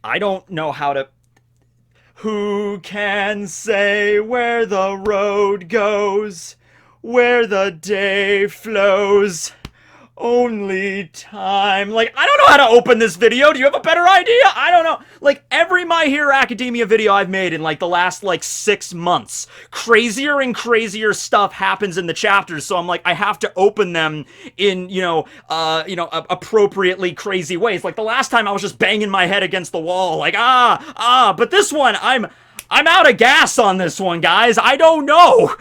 I don't know how to. Who can say where the road goes, where the day flows? Only time. Like, I don't know how to open this video. Do you have a better idea? I don't know. Like, every My Hero Academia video I've made in, like, the last, like, 6 months, crazier and crazier stuff happens in the chapters, so I'm like, I have to open them in, appropriately crazy ways. Like, the last time I was just banging my head against the wall, like, but this one, I'm out of gas on this one, guys. I don't know.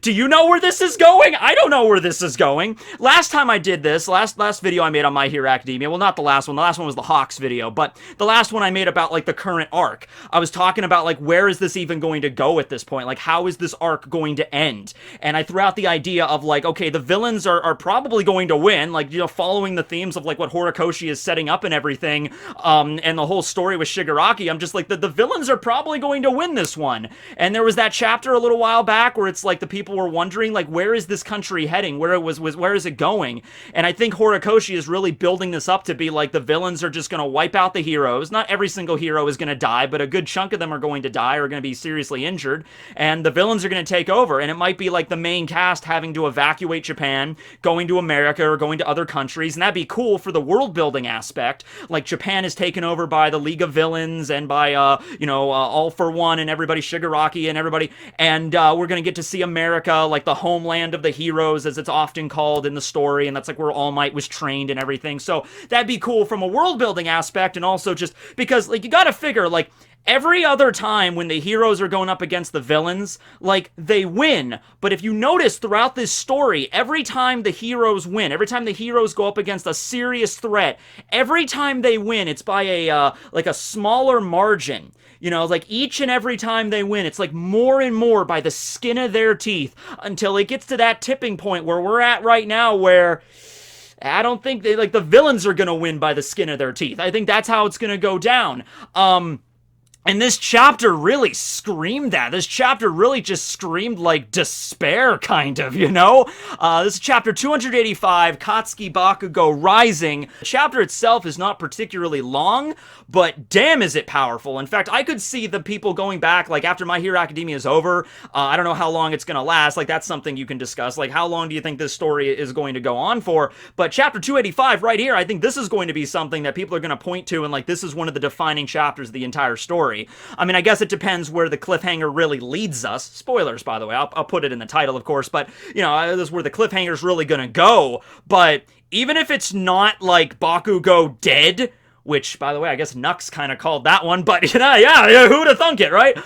Do you know where this is going? I don't know where this is going. Last time I did this, last video I made on My Hero Academia, well, not the last one. The last one was the Hawks video, but the last one I made about, like, the current arc. I was talking about, like, where is this even going to go at this point? Like, how is this arc going to end? And I threw out the idea of, like, okay, the villains are probably going to win, like, following the themes of, like, what Horikoshi is setting up and everything, and the whole story with Shigaraki. I'm just like, the villains are probably going to win this one. And there was that chapter a little while back where it's like the people were wondering, like, where is this country heading? Where is it going? And I think Horikoshi is really building this up to be like, the villains are just going to wipe out the heroes. Not every single hero is going to die, but a good chunk of them are going to die or are going to be seriously injured, and the villains are going to take over. And it might be like the main cast having to evacuate Japan, going to America or going to other countries, and that'd be cool for the world building aspect. Like, Japan is taken over by the League of Villains and by All for One and everybody, Shigaraki and everybody, and we're gonna get to see America, like the homeland of the heroes, as it's often called in the story, and that's like where All Might was trained and everything. So that'd be cool from a world building aspect, and also just because, like, you gotta figure, like, every other time when the heroes are going up against the villains, like, they win. But if you notice throughout this story, every time the heroes win, every time the heroes go up against a serious threat, every time they win, it's by a smaller margin. Like, each and every time they win, it's like more and more by the skin of their teeth, until it gets to that tipping point where we're at right now, where I don't think the villains are gonna win by the skin of their teeth. I think that's how it's gonna go down. And this chapter really screamed that. This chapter really just screamed, like, despair, kind of, This is chapter 285, Katsuki Bakugo Rising. The chapter itself is not particularly long, but damn is it powerful. In fact, I could see the people going back, like, after My Hero Academia is over. I don't know how long it's gonna last. Like, that's something you can discuss. Like, how long do you think this story is going to go on for? But chapter 285 right here, I think this is going to be something that people are going to point to, and, like, this is one of the defining chapters of the entire story. I mean, I guess it depends where the cliffhanger really leads us. Spoilers, by the way. I'll put it in the title, of course, but, this is where the cliffhanger's really gonna go. But even if it's not, like, Bakugo dead, which, by the way, I guess Nux kind of called that one, but, yeah, who'd have thunk it, right?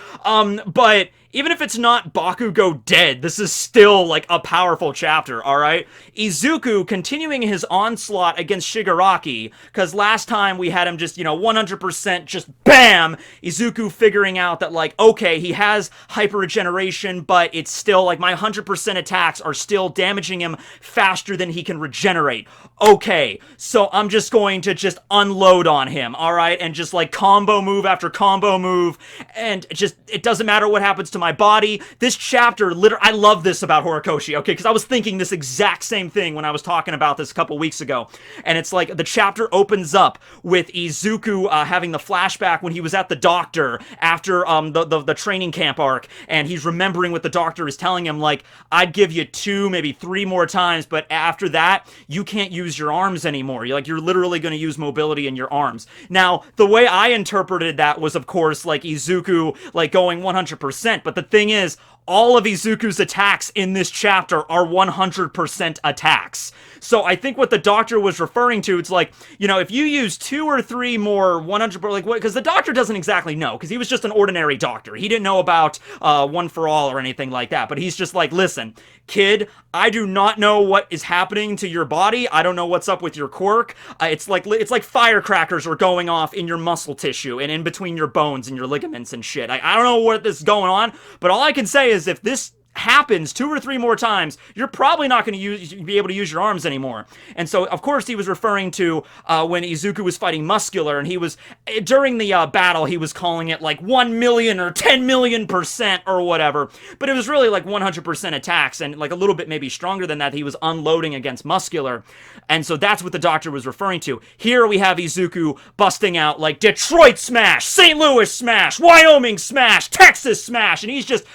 But even if it's not Bakugo dead, this is still, like, a powerful chapter, alright? Izuku continuing his onslaught against Shigaraki, because last time we had him just, 100% just BAM! Izuku figuring out that, like, okay, he has hyper-regeneration, but it's still, like, my 100% attacks are still damaging him faster than he can regenerate. Okay, so I'm just going to just unload on him, alright? And just, like, combo move after combo move, and just, it doesn't matter what happens to my body. This chapter, I love this about Horikoshi, okay, because I was thinking this exact same thing when I was talking about this a couple weeks ago, and it's like, the chapter opens up with Izuku having the flashback when he was at the doctor after the training camp arc, and he's remembering what the doctor is telling him, like, I'd give you 2, maybe 3 more times, but after that, you can't use your arms anymore. You're literally going to use mobility in your arms. Now, the way I interpreted that was, of course, like, Izuku, like, going 100%, but the thing is, all of Izuku's attacks in this chapter are 100% attacks. So I think what the doctor was referring to, it's like, if you use 2 or 3 more 100%, like, what? Because the doctor doesn't exactly know, because he was just an ordinary doctor. He didn't know about One for All or anything like that, but he's just like, listen, kid, I do not know what is happening to your body. I don't know what's up with your quirk. It's like firecrackers are going off in your muscle tissue and in between your bones and your ligaments and shit. I don't know what this is going on, but all I can say is if this happens 2 or 3 more times, you're probably not going to be able to use your arms anymore. And so, of course, he was referring to when Izuku was fighting Muscular, and he was, during the battle, he was calling it like 1 million or 10 million% or whatever, but it was really like 100% attacks, and like a little bit maybe stronger than that, he was unloading against Muscular. And so that's what the doctor was referring to. Here we have Izuku busting out like Detroit smash, St. Louis smash, Wyoming smash, Texas smash, and he's just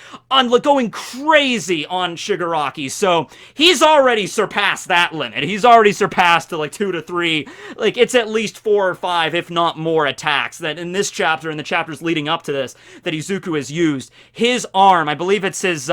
going crazy on Shigaraki. So he's already surpassed that limit. He's already surpassed to like 2 to 3, like it's at least 4 or 5, if not more attacks that in this chapter, in the chapters leading up to this, that Izuku has used. His arm, I believe it's his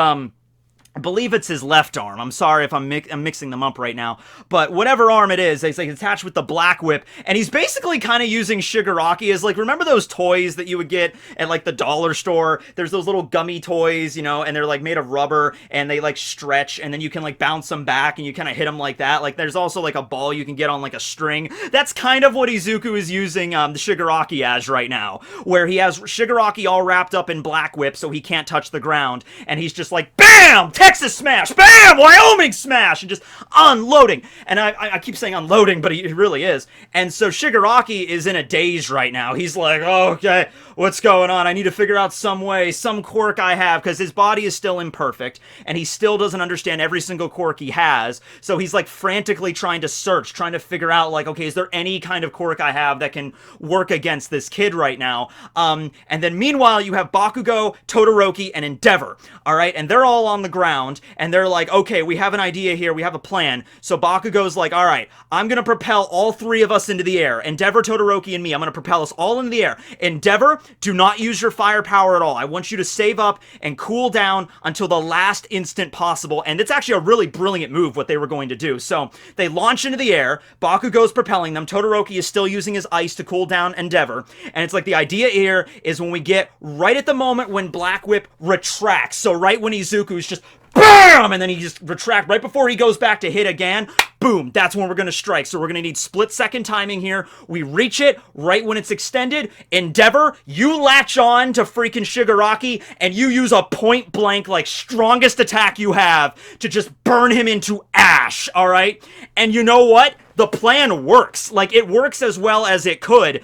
left arm. I'm sorry if I'm mixing them up right now. But whatever arm it is, it's like attached with the black whip. And he's basically kind of using Shigaraki as like, remember those toys that you would get at like the dollar store? There's those little gummy toys, you know, and they're like made of rubber and they like stretch and then you can like bounce them back and you kind of hit them like that. Like there's also like a ball you can get on like a string. That's kind of what Izuku is using the Shigaraki as right now, where he has Shigaraki all wrapped up in black whip so he can't touch the ground. And he's just like, BAM! Texas smash, bam, Wyoming smash, and just unloading. And I keep saying unloading, but he really is. And so Shigaraki is in a daze right now. He's like, oh, okay, what's going on? I need to figure out some way, some quirk I have, because his body is still imperfect, and he still doesn't understand every single quirk he has. So he's like frantically trying to search, trying to figure out like, okay, is there any kind of quirk I have that can work against this kid right now? And then meanwhile, you have Bakugo, Todoroki, and Endeavor, all right? And they're all on the ground. And they're like, okay, we have an idea here, we have a plan. So Bakugo's like, all right, I'm gonna propel all 3 of us into the air. Endeavor, Todoroki, and me. I'm gonna propel us all into the air. Endeavor, do not use your firepower at all. I want you to save up and cool down until the last instant possible. And it's actually a really brilliant move what they were going to do. So they launch into the air. Bakugo's propelling them. Todoroki is still using his ice to cool down Endeavor. And it's like the idea here is when we get right at the moment when Black Whip retracts. So right when Izuku's just BAM! And then he just retract right before he goes back to hit again. Boom! That's when we're going to strike. So we're going to need split-second timing here. We reach it right when it's extended. Endeavor, you latch on to freaking Shigaraki, and you use a point-blank, like, strongest attack you have to just burn him into ash, alright? And you know what? The plan works. Like, it works as well as it could.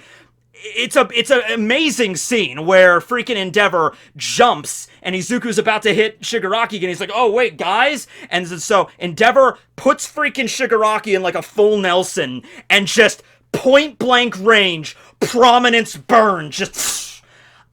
It's an amazing scene where freaking Endeavor jumps and Izuku's about to hit Shigaraki again. He's like, oh, wait, guys? And so Endeavor puts freaking Shigaraki in like a full Nelson and just point blank range, prominence burn, just...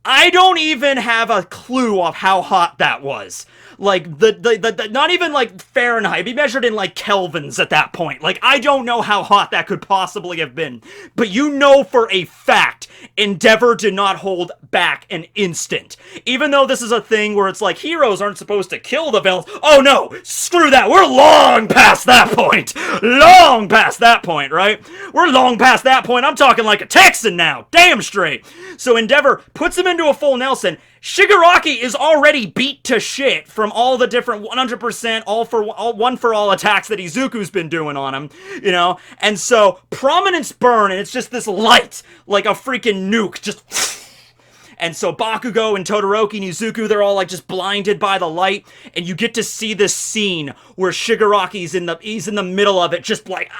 I don't even have a clue of how hot that was. Like, the not even, like, Fahrenheit. He measured in, like, kelvins at that point. Like, I don't know how hot that could possibly have been. But you know for a fact, Endeavor did not hold back an instant. Even though this is a thing where it's like, heroes aren't supposed to kill the villains. Oh, no! Screw that! We're long past that point! Long past that point, right? We're long past that point. I'm talking like a Texan now. Damn straight. So Endeavor puts him into a full Nelson. Shigaraki is already beat to shit from all the different 100% one for all attacks that Izuku's been doing on him, you know? And so, prominence burn, and it's just this light, like a freaking nuke, just... And so Bakugo and Todoroki and Izuku, they're all like just blinded by the light, and you get to see this scene where Shigaraki's he's in the middle of it, just like,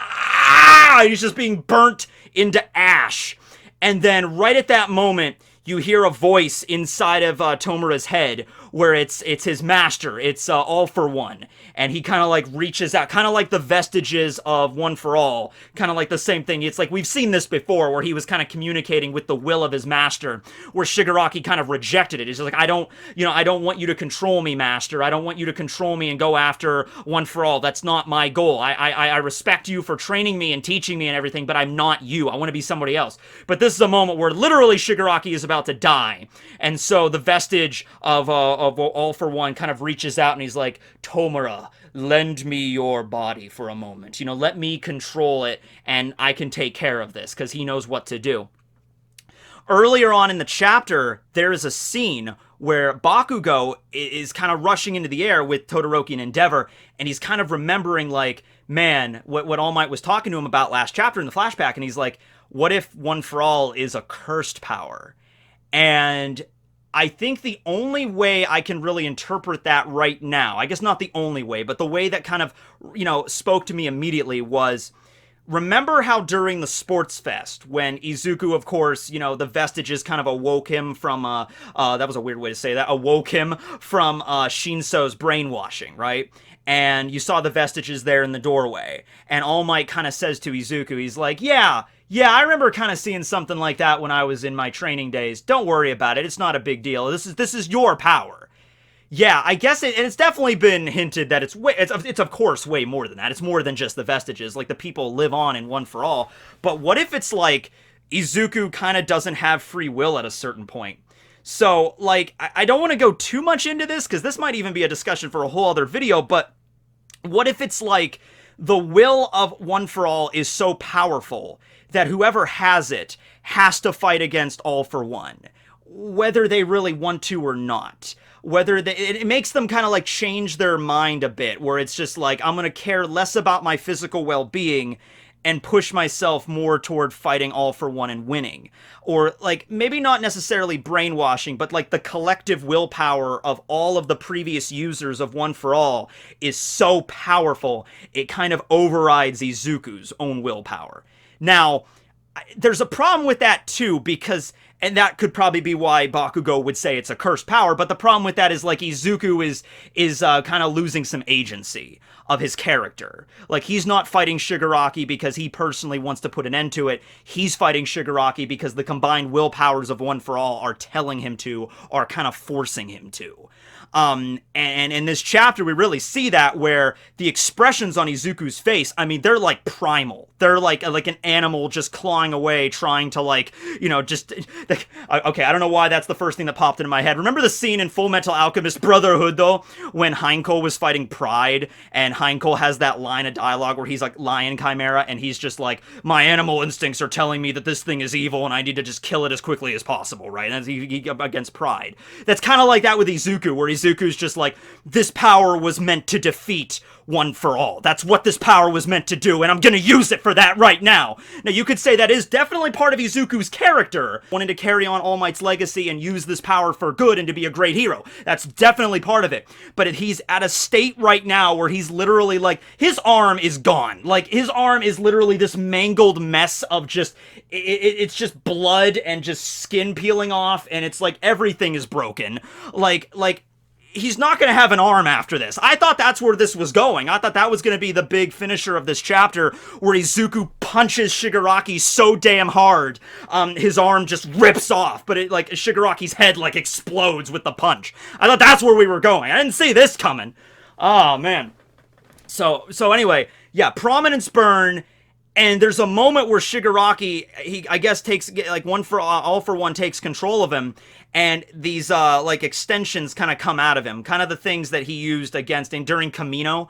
he's just being burnt into ash. And then right at that moment, you hear a voice inside of Tomura's head where it's his master. It's All for One. And he kind of like reaches out, kind of like the vestiges of One for All. Kind of like the same thing. It's like we've seen this before where he was kind of communicating with the will of his master, where Shigaraki kind of rejected it. He's like, I don't want you to control me, master. I don't want you to control me and go after One for All. That's not my goal. I respect you for training me and teaching me and everything, but I'm not you. I want to be somebody else. But this is a moment where literally Shigaraki is about to die. And so the vestige of All for One kind of reaches out and he's like, Tomura, lend me your body for a moment. You know, let me control it and I can take care of this, because he knows what to do. Earlier on in the chapter, there is a scene where Bakugo is kind of rushing into the air with Todoroki and Endeavor, and he's kind of remembering, like, man, what All Might was talking to him about last chapter in the flashback, and he's like, what if One for All is a cursed power? And I think the only way I can really interpret that right now, I guess not the only way, but the way that kind of, spoke to me immediately was, remember how during the sports fest, when Izuku, of course, the vestiges kind of awoke him from, that was a weird way to say that, awoke him from Shinso's brainwashing, right? And you saw the vestiges there in the doorway. And All Might kind of says to Izuku, he's like, yeah, I remember kind of seeing something like that when I was in my training days. Don't worry about it. It's not a big deal. This is your power. Yeah, I guess it's definitely been hinted that it's of course way more than that. It's more than just the vestiges. Like, the people live on in One for All. But what if it's like Izuku kind of doesn't have free will at a certain point? So, like, I don't want to go too much into this, because this might even be a discussion for a whole other video, but what if it's like the will of One for All is so powerful that whoever has it has to fight against All for One, whether they really want to or not? Whether it makes them kind of like change their mind a bit, where it's just like, I'm going to care less about my physical well-being and push myself more toward fighting All for One and winning. Or, like, maybe not necessarily brainwashing, but like the collective willpower of all of the previous users of One for All is so powerful, it kind of overrides Izuku's own willpower. Now, there's a problem with that too, because, and that could probably be why Bakugo would say it's a cursed power, but the problem with that is, like, Izuku is kind of losing some agency of his character. Like, he's not fighting Shigaraki because he personally wants to put an end to it. He's fighting Shigaraki because the combined willpowers of One for All are telling him to, are kind of forcing him to. And in this chapter, we really see that, where the expressions on Izuku's face, I mean, they're like primal. They're like an animal just clawing away, trying to, like, just... Okay, I don't know why that's the first thing that popped into my head. Remember the scene in Full Metal Alchemist Brotherhood, though, when Heinkel was fighting Pride, and Heinkel has that line of dialogue where he's like Lion Chimera, and he's just like, my animal instincts are telling me that this thing is evil, and I need to just kill it as quickly as possible, right? And he against Pride. That's kind of like that with Izuku, where Izuku's just like, this power was meant to defeat One for All. That's what this power was meant to do, and I'm gonna use it for that right now. Now, you could say that is definitely part of Izuku's character, wanting to carry on All Might's legacy and use this power for good and to be a great hero. That's definitely part of it. But he's at a state right now where he's literally, like, his arm is gone. Like, his arm is literally this mangled mess of just, it's just blood and just skin peeling off, and it's like everything is broken. Like, he's not going to have an arm after this. I thought that's where this was going. I thought that was going to be the big finisher of this chapter, where Izuku punches Shigaraki so damn hard, his arm just rips off, but Shigaraki's head, like, explodes with the punch. I thought that's where we were going. I didn't see this coming. Oh, man. So anyway, yeah, Prominence Burn. And there's a moment where Shigaraki, he, I guess, takes, like, All for One takes control of him, and these, like, extensions kind of come out of him. Kind of the things that he used against, and during Kamino,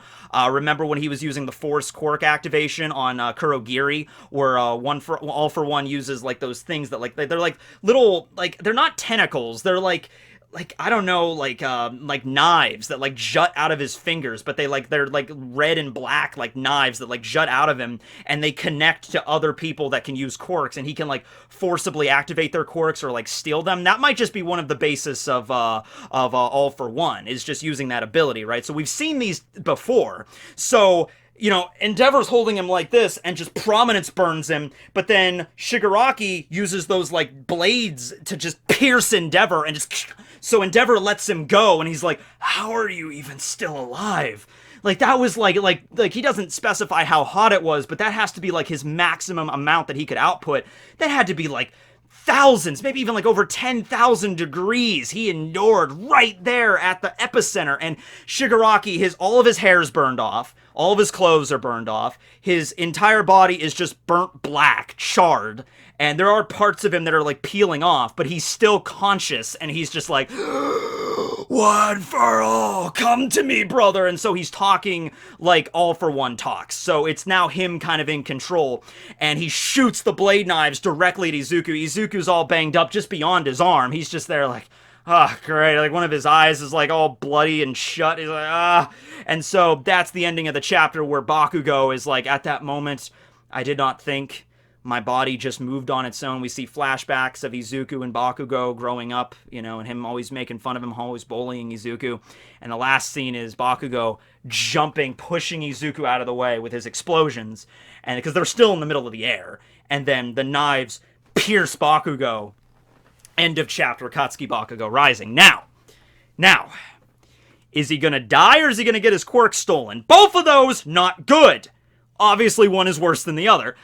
remember when he was using the Force Quirk activation on Kurogiri, where All for One uses, like, those things that, like, they're, like, little, like, they're not tentacles, they're, like, I don't know, like knives that, like, jut out of his fingers, but they're like red and black, like, knives that, like, jut out of him, and they connect to other people that can use quirks, and he can, like, forcibly activate their quirks or, like, steal them. That might just be one of the basis of All for One, is just using that ability, right? So we've seen these before. So, Endeavor's holding him like this, and just Prominence burns him, but then Shigaraki uses those, like, blades to just pierce Endeavor, and just... So Endeavor lets him go, and he's like, how are you even still alive? Like, that was, like, he doesn't specify how hot it was, but that has to be, like, his maximum amount that he could output. That had to be, like, thousands, maybe even, like, over 10,000 degrees he endured right there at the epicenter. And Shigaraki, all of his hair's burned off, all of his clothes are burned off, his entire body is just burnt black, charred, and there are parts of him that are, like, peeling off, but he's still conscious, and he's just like, One for All, come to me, brother. And so he's talking like All for One talks. So it's now him kind of in control, and he shoots the blade knives directly at Izuku. Izuku's all banged up just beyond his arm. He's just there like, ah, oh, great. Like, one of his eyes is, like, all bloody and shut. He's like, ah. And so that's the ending of the chapter, where Bakugo is like, at that moment, I did not think, my body just moved on its own. We see flashbacks of Izuku and Bakugo growing up, you know, and him always making fun of him, always bullying Izuku. And the last scene is Bakugo jumping, pushing Izuku out of the way with his explosions, and because they're still in the middle of the air. And then the knives pierce Bakugo. End of chapter, Akatsuki Bakugo Rising. Now, is he gonna die or is he gonna get his quirk stolen? Both of those, not good. Obviously, one is worse than the other.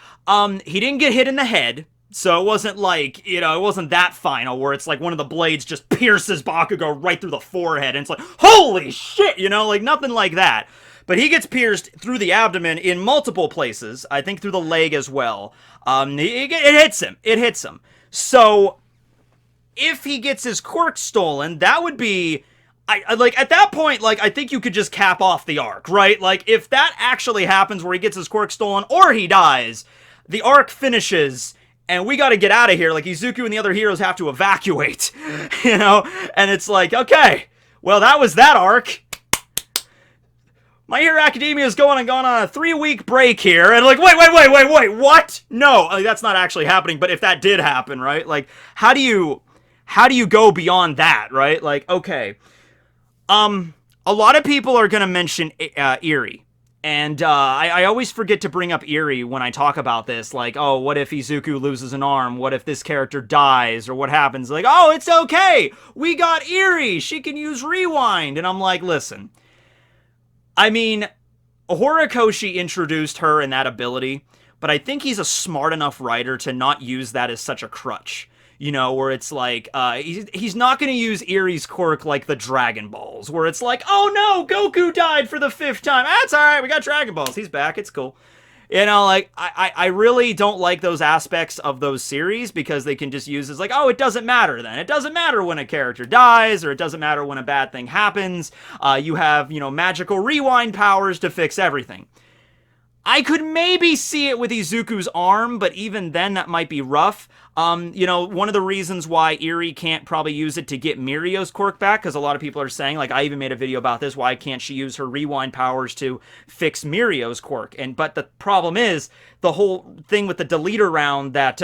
He didn't get hit in the head, so it wasn't like, you know, it wasn't that final where it's like one of the blades just pierces Bakugo right through the forehead, and it's like, holy shit, you know, like nothing like that. But he gets pierced through the abdomen in multiple places, I think through the leg as well. It hits him. So, if he gets his quirk stolen, that would be... like, at that point, like, I think you could just cap off the arc, right? Like, if that actually happens where he gets his quirk stolen or he dies, the arc finishes, and we gotta get out of here. Like, Izuku and the other heroes have to evacuate, you know? And it's like, okay, well, that was that arc. My Hero Academia is going on a 3-week break here, and like, wait, what? No, like, that's not actually happening, but if that did happen, right? Like, how do you go beyond that, right? Like, okay... a lot of people are gonna mention Eri, and I always forget to bring up Eri when I talk about this. Like, oh, what if Izuku loses an arm? What if this character dies? Or what happens? Like, oh, it's okay! We got Eri! She can use Rewind! And I'm like, listen. I mean, Horikoshi introduced her and that ability, but I think he's a smart enough writer to not use that as such a crutch. You know, where it's like, he's not going to use Eri's quirk like the Dragon Balls, where it's like, oh no, Goku died for the 5th time. That's alright, we got Dragon Balls. He's back, it's cool. You know, like, I really don't like those aspects of those series because they can just use as like, oh, it doesn't matter then. It doesn't matter when a character dies, or it doesn't matter when a bad thing happens. You have, you know, magical rewind powers to fix everything. I could maybe see it with Izuku's arm, but even then that might be rough. You know, one of the reasons why Eri can't probably use it to get Mirio's quirk back, because a lot of people are saying, like, I even made a video about this, why can't she use her rewind powers to fix Mirio's quirk? But the problem is, the whole thing with the deleter round that,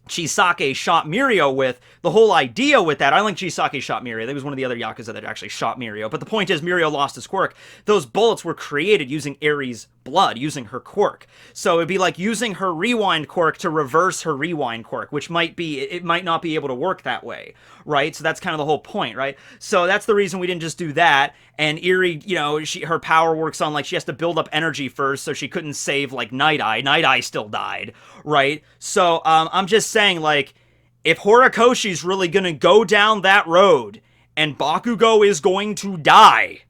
Chisake shot Mirio with, the whole idea with that, I don't think Chisake shot Mirio, that was one of the other Yakuza that actually shot Mirio, but the point is Mirio lost his quirk. Those bullets were created using Eri's blood, using her quirk. So it'd be like using her rewind quirk to reverse her rewind quirk, which might not be able to work that way, right? So that's kind of the whole point, right? So that's the reason we didn't just do that, and Eri, you know, her power works on, like, she has to build up energy first, so she couldn't save, like, Night Eye. Night Eye still died, right? So, I'm just saying, like, if Horikoshi's really gonna go down that road, and Bakugo is going to die,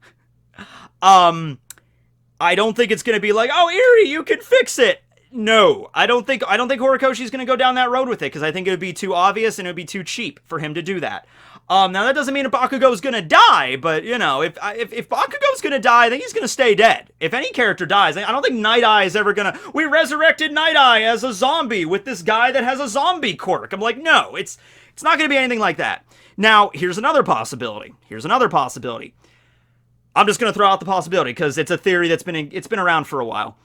I don't think it's gonna be like, oh, Eri, you can fix it! No, I don't think Horikoshi's gonna go down that road with it, because I think it would be too obvious and it would be too cheap for him to do that. Now that doesn't mean that Bakugo's gonna die, but, you know, if Bakugo's gonna die, then he's gonna stay dead. If any character dies, I don't think Night Eye is ever gonna, we resurrected Night Eye as a zombie with this guy that has a zombie quirk. I'm like, no, it's not gonna be anything like that. Now, here's another possibility. I'm just gonna throw out the possibility, because it's a theory that's been around for a while.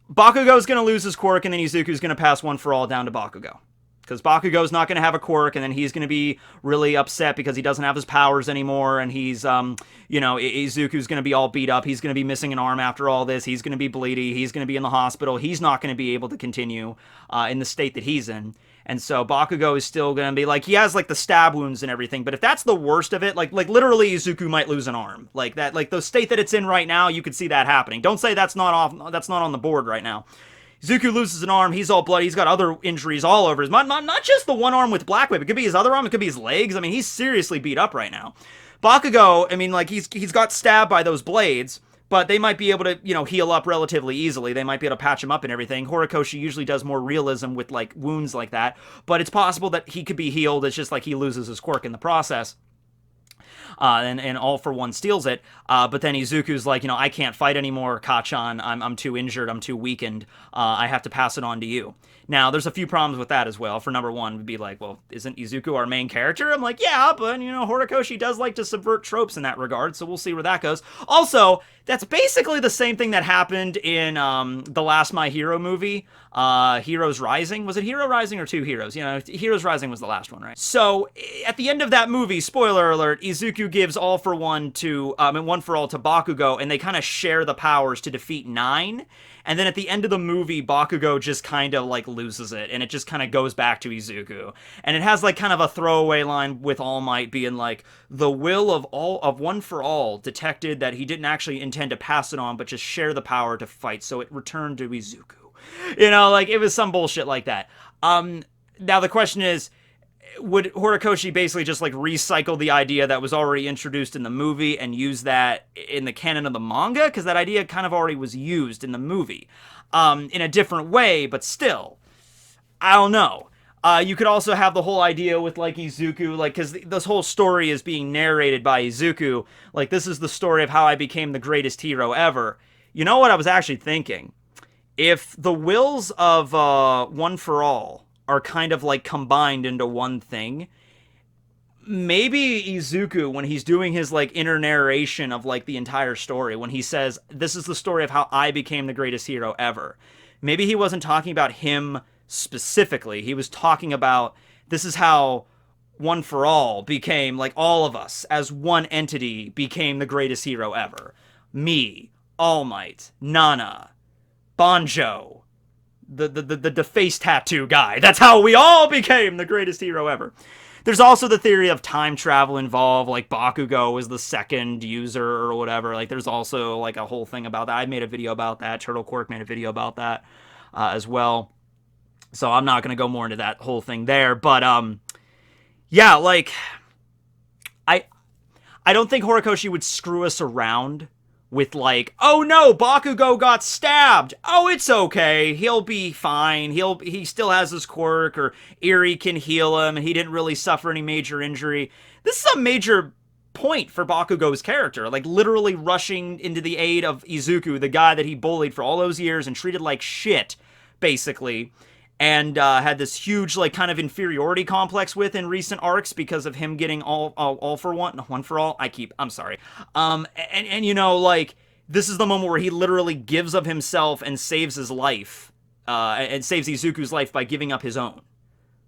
Bakugo's gonna lose his quirk, and then Izuku's gonna pass one for all down to Bakugo. Because Bakugo's not going to have a quirk, and then he's going to be really upset because he doesn't have his powers anymore, and he's, you know, Izuku's going to be all beat up, he's going to be missing an arm after all this, he's going to be bleedy, he's going to be in the hospital, he's not going to be able to continue in the state that he's in. And so Bakugo is still going to be, like, he has, like, the stab wounds and everything, but if that's the worst of it, like literally Izuku might lose an arm. Like, that, like, the state that it's in right now, you could see that happening. Don't say that's not on the board right now. Izuku loses an arm, he's all bloody, he's got other injuries all over his... Not just the one arm with Black Whip, it could be his other arm, it could be his legs. I mean, he's seriously beat up right now. Bakugo, I mean, like, he's got stabbed by those blades, but they might be able to, you know, heal up relatively easily. They might be able to patch him up and everything. Horikoshi usually does more realism with, like, wounds like that, but it's possible that he could be healed, it's just like he loses his quirk in the process. and All for One steals it. But then Izuku's like, I can't fight anymore, Kachan. I'm too injured. I'm too weakened. I have to pass it on to you. Now, there's a few problems with that as well. For number one, would be like, well, isn't Izuku our main character? I'm like, yeah, but, Horikoshi does like to subvert tropes in that regard, so we'll see where that goes. Also, that's basically the same thing that happened in the last My Hero movie, Heroes Rising. Was it Hero Rising or Two Heroes? Heroes Rising was the last one, right? So, at the end of that movie, spoiler alert, Izuku gives All for One to, One for All to Bakugo, and they kind of share the powers to defeat 9. And then at the end of the movie, Bakugo just kind of like loses it, and it just kind of goes back to Izuku. And it has like kind of a throwaway line with All Might being like, the will of One for All detected that he didn't actually intend to pass it on, but just share the power to fight, so it returned to Izuku. Like it was some bullshit like that. Now the question is, would Horikoshi basically just like recycle the idea that was already introduced in the movie and use that in the canon of the manga? Because that idea kind of already was used in the movie in a different way, but still, I don't know. You could also have the whole idea with like Izuku, like, because this whole story is being narrated by Izuku. Like, this is the story of how I became the greatest hero ever. You know what I was actually thinking? If the wills of One for All are kind of like combined into one thing, maybe Izuku, when he's doing his like inner narration of like the entire story, when he says, this is the story of how I became the greatest hero ever, maybe he wasn't talking about him specifically. He was talking about, this is how One for All became, like, all of us as one entity became the greatest hero ever. Me, All Might, Nana, Banjo, the face tattoo guy. That's how we all became the greatest hero ever. There's also the theory of time travel involved, like Bakugo is the second user or whatever. Like, there's also like a whole thing about that. I made a video about that. Turtle Quirk made a video about that as well. So I'm not going to go more into that whole thing there. But yeah, like, I don't think Horikoshi would screw us around with like, oh no, Bakugo got stabbed. Oh, it's okay. He'll be fine. He still has his quirk, or Eri can heal him, and he didn't really suffer any major injury. This is a major point for Bakugo's character, like literally rushing into the aid of Izuku, the guy that he bullied for all those years and treated like shit, basically, and had this huge like kind of inferiority complex with in recent arcs because of him getting all for one, One for All. I'm sorry. And like, this is the moment where he literally gives of himself and saves his life, and saves Izuku's life by giving up his own,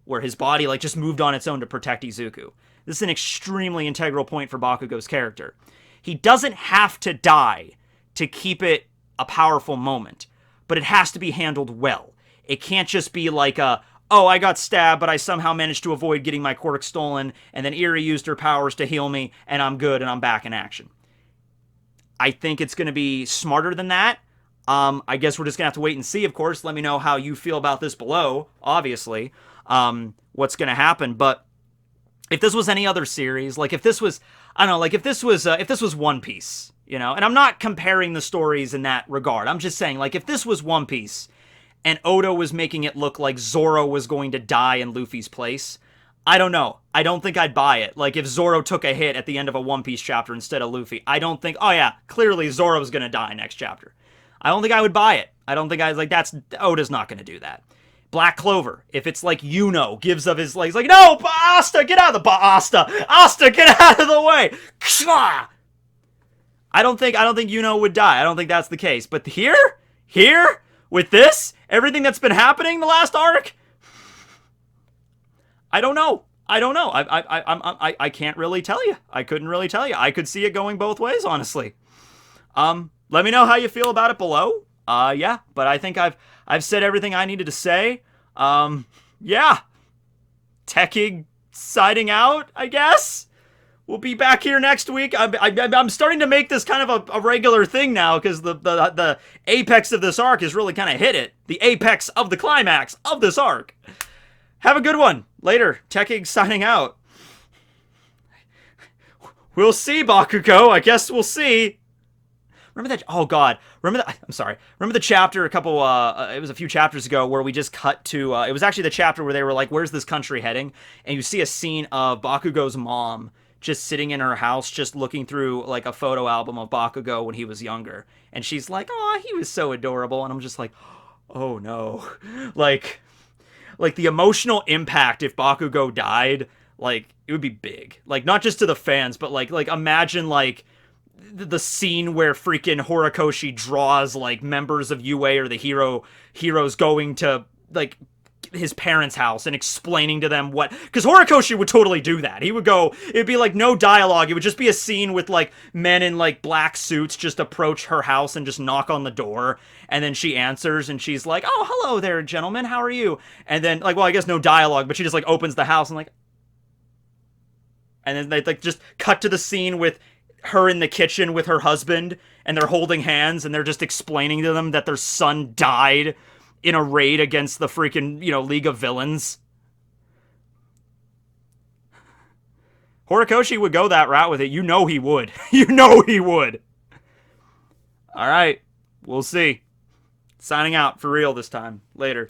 where his body like just moved on its own to protect Izuku. This is an extremely integral point for Bakugo's character. He doesn't have to die to keep it a powerful moment, but it has to be handled well. It can't just be like oh, I got stabbed, but I somehow managed to avoid getting my quirk stolen, and then Eri used her powers to heal me, and I'm good, and I'm back in action. I think it's going to be smarter than that. I guess we're just going to have to wait and see, of course. Let me know how you feel about this below, obviously, what's going to happen. But if this was any other series, like if this was, I don't know, like if this was One Piece, and I'm not comparing the stories in that regard. I'm just saying, like, if this was One Piece, and Oda was making it look like Zoro was going to die in Luffy's place, I don't know. I don't think I'd buy it. Like, if Zoro took a hit at the end of a One Piece chapter instead of Luffy, I don't think, oh yeah, clearly Zoro's gonna die next chapter. I don't think I would buy it. I don't think Oda's not gonna do that. Black Clover, if it's like gives of his, like, he's like, no, Asta, get out of the, Asta, get out of the way. I don't think would die. I don't think that's the case. But here, with this, everything that's been happening the last arc, I don't know. I can't really tell you. I couldn't really tell you. I could see it going both ways, honestly. Let me know how you feel about it below. Yeah, but I think I've said everything I needed to say. Yeah. Tekking signing out, I guess. We'll be back here next week. I'm starting to make this kind of a regular thing now, because the apex of this arc has really kind of hit it. The apex of the climax of this arc. Have a good one. Later. Tekking signing out. We'll see, Bakugo. I guess we'll see. Remember that? Oh God! Remember that? I'm sorry. Remember the chapter it was a few chapters ago where we just cut to. It was actually the chapter where they were like, "Where's this country heading?" And you see a scene of Bakugo's mom just sitting in her house, just looking through like a photo album of Bakugo when he was younger. And she's like, oh, he was so adorable. And I'm just like, oh no. Like the emotional impact if Bakugo died, like, it would be big. Like, not just to the fans, but like imagine like the scene where freaking Horikoshi draws like members of UA or the heroes going to like his parents' house and explaining to them what, because Horikoshi would totally do that. He would go, it'd be like no dialogue, it would just be a scene with like men in like black suits just approach her house and just knock on the door, and then she answers and she's like, oh, hello there, gentlemen, how are you? And then like, well, I guess no dialogue, but she just like opens the house and like, and then they like just cut to the scene with her in the kitchen with her husband, and they're holding hands and they're just explaining to them that their son died in a raid against the freaking, League of Villains. Horikoshi would go that route with it. You know he would. You know he would. All right. We'll see. Signing out for real this time. Later.